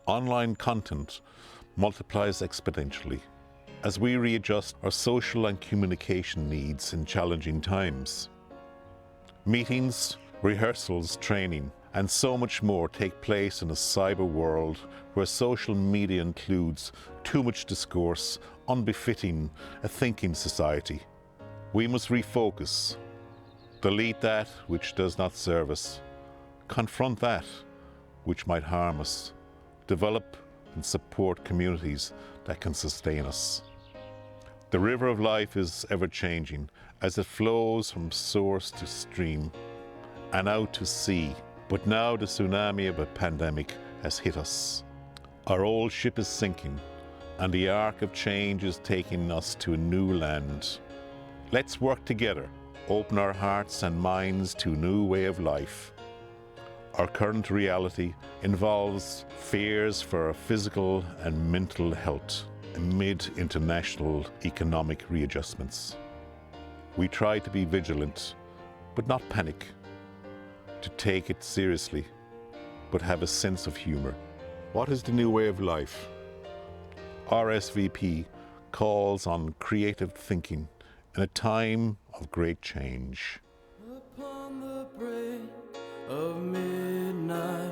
Online content multiplies exponentially as we readjust our social and communication needs in challenging times. Meetings, rehearsals, training, and so much more take place in a cyber world where social media includes too much discourse unbefitting a thinking society. We must refocus, delete that which does not serve us, confront that which might harm us, develop and support communities that can sustain us. The river of life is ever-changing as it flows from source to stream and out to sea. But now the tsunami of a pandemic has hit us. Our old ship is sinking and the arc of change is taking us to a new land. Let's work together, open our hearts and minds to a new way of life. Our current reality involves fears for our physical and mental health amid international economic readjustments. We try to be vigilant, but not panic, to take it seriously, but have a sense of humor. What is the new way of life? RSVP calls on creative thinking in a time of great change. Upon the break of midnight,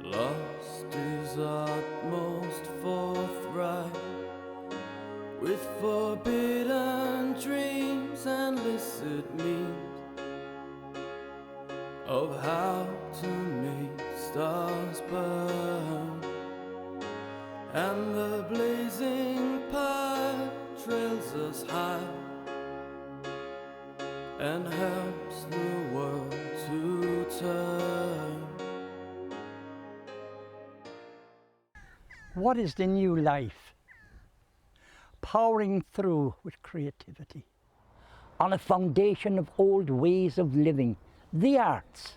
lost is utmost forthright, with forbidden dreams and illicit means of how to make stars burn, and the blazing pyre trails us high and helps the world to turn. What is the new life? Powering through with creativity on a foundation of old ways of living, the arts,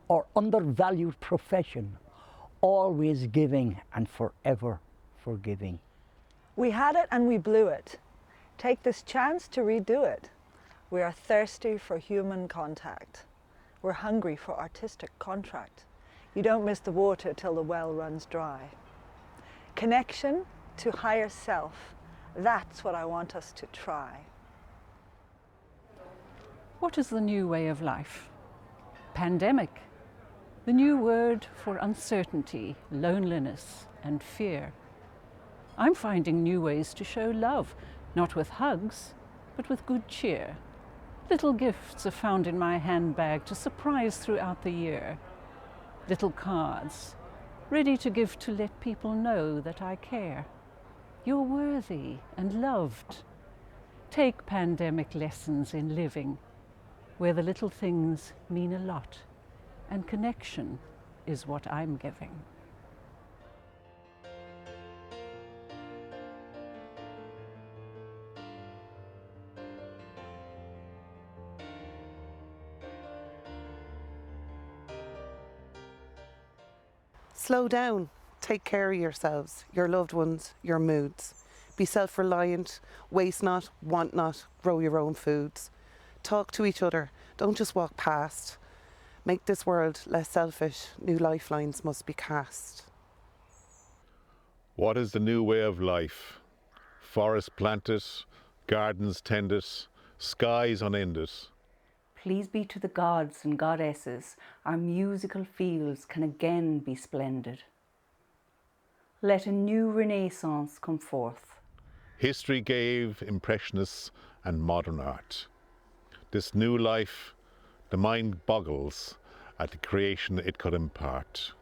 or undervalued profession, always giving and forever forgiving. We had it and we blew it. Take this chance to redo it. We are thirsty for human contact. We're hungry for artistic contract. You don't miss the water till the well runs dry. Connection to higher self, that's what I want us to try. What is the new way of life? Pandemic, the new word for uncertainty, loneliness, and fear. I'm finding new ways to show love, not with hugs, but with good cheer. Little gifts are found in my handbag to surprise throughout the year. Little cards, ready to give to let people know that I care. You're worthy and loved. Take pandemic lessons in living, where the little things mean a lot, and connection is what I'm giving. Slow down, take care of yourselves, your loved ones, your moods. Be self-reliant, waste not, want not, grow your own foods. Talk to each other, don't just walk past. Make this world less selfish, new lifelines must be cast. What is the new way of life? Forests planted, gardens tended, skies unended. Please be to the gods and goddesses, our musical fields can again be splendid. Let a new renaissance come forth. History gave impressionists and modern art. This new life, the mind boggles at the creation it could impart.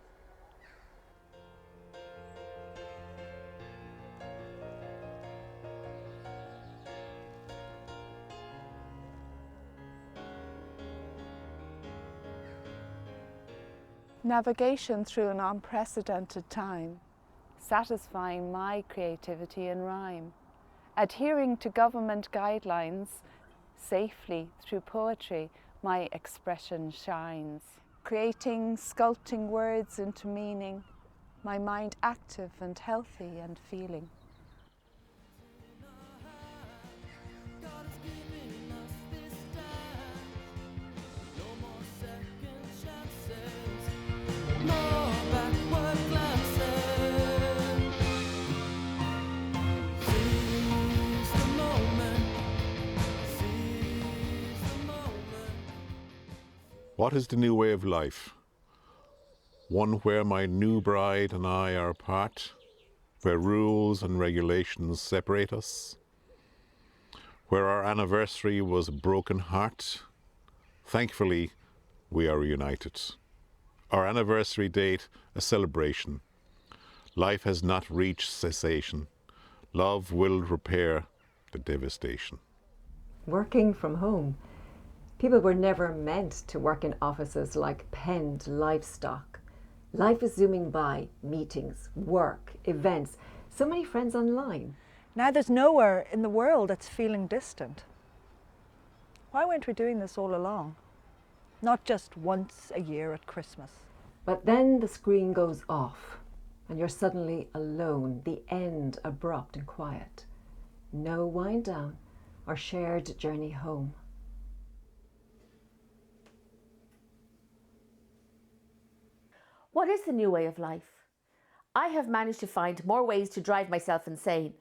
Navigation through an unprecedented time, satisfying my creativity in rhyme, adhering to government guidelines, safely through poetry my expression shines, creating, sculpting words into meaning, my mind active and healthy and feeling. More backward What is the new way of life? One where my new bride and I are apart, where rules and regulations separate us, where our anniversary was a broken heart. Thankfully, we are reunited. Our anniversary date, a celebration. Life has not reached cessation. Love will repair the devastation. Working from home. People were never meant to work in offices like penned livestock. Life is zooming by, meetings, work, events, so many friends online. Now there's nowhere in the world that's feeling distant. Why weren't we doing this all along? Not just once a year at Christmas. But then the screen goes off and you're suddenly alone, the end abrupt and quiet. No wind down or shared journey home. What is the new way of life? I have managed to find more ways to drive myself insane.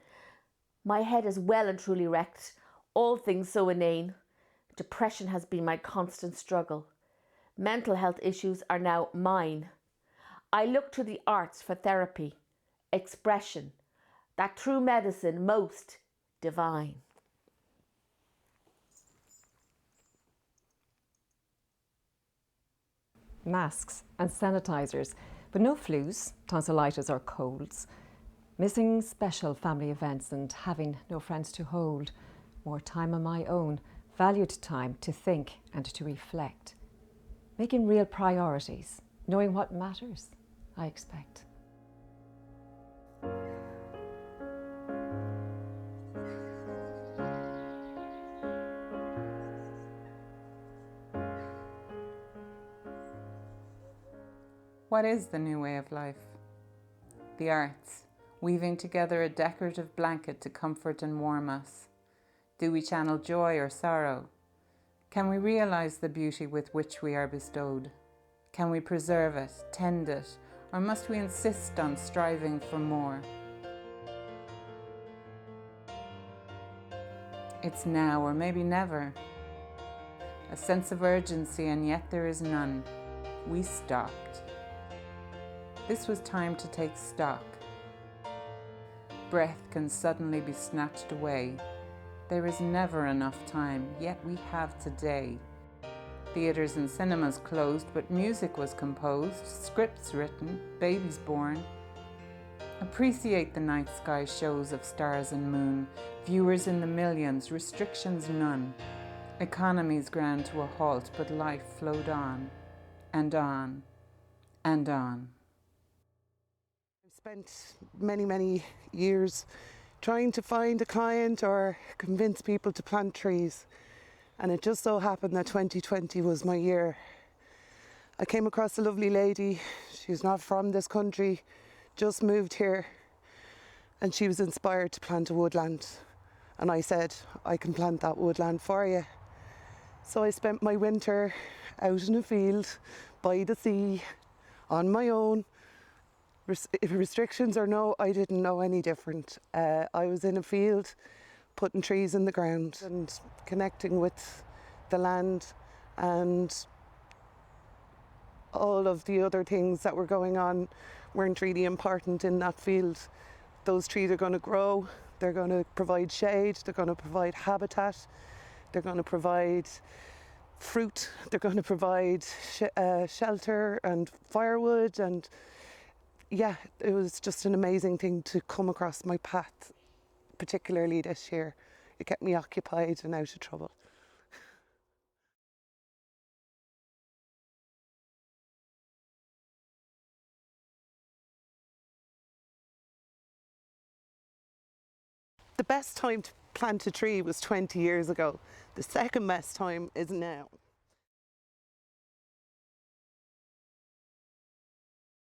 My head is well and truly wrecked, all things so inane. Depression has been my constant struggle. Mental health issues are now mine. I look to the arts for therapy, expression, that true medicine most divine. Masks and sanitizers, but no flus, tonsillitis or colds. Missing special family events and having no friends to hold. More time on my own, valued time to think and to reflect. Making real priorities, knowing what matters, I expect. What is the new way of life? The arts, weaving together a decorative blanket to comfort and warm us. Do we channel joy or sorrow? Can we realize the beauty with which we are bestowed? Can we preserve it, tend it, or must we insist on striving for more? It's now or maybe never. A sense of urgency and yet there is none. We stopped. This was time to take stock. Breath can suddenly be snatched away. There is never enough time, yet we have today. Theatres and cinemas closed, but music was composed, scripts written, babies born. Appreciate the night sky shows of stars and moon, viewers in the millions, restrictions none. Economies ground to a halt, but life flowed on, and on, and on. Spent many years trying to find a client or convince people to plant trees, and it just so happened that 2020 was my year. I came across a lovely lady. She's not from this country, just moved here, and she was inspired to plant a woodland, and I said, I can plant that woodland for you. So I spent my winter out in a field by the sea on my own. Restrictions or no, I didn't know any different. I was in a field putting trees in the ground and connecting with the land and all of the other things that were going on weren't really important in that field. Those trees are going to grow, they're going to provide shade, they're going to provide habitat, they're going to provide fruit, they're going to provide shelter and firewood, and yeah, it was just an amazing thing to come across my path, particularly this year. It kept me occupied and out of trouble. The best time to plant a tree was 20 years ago. The second best time is now.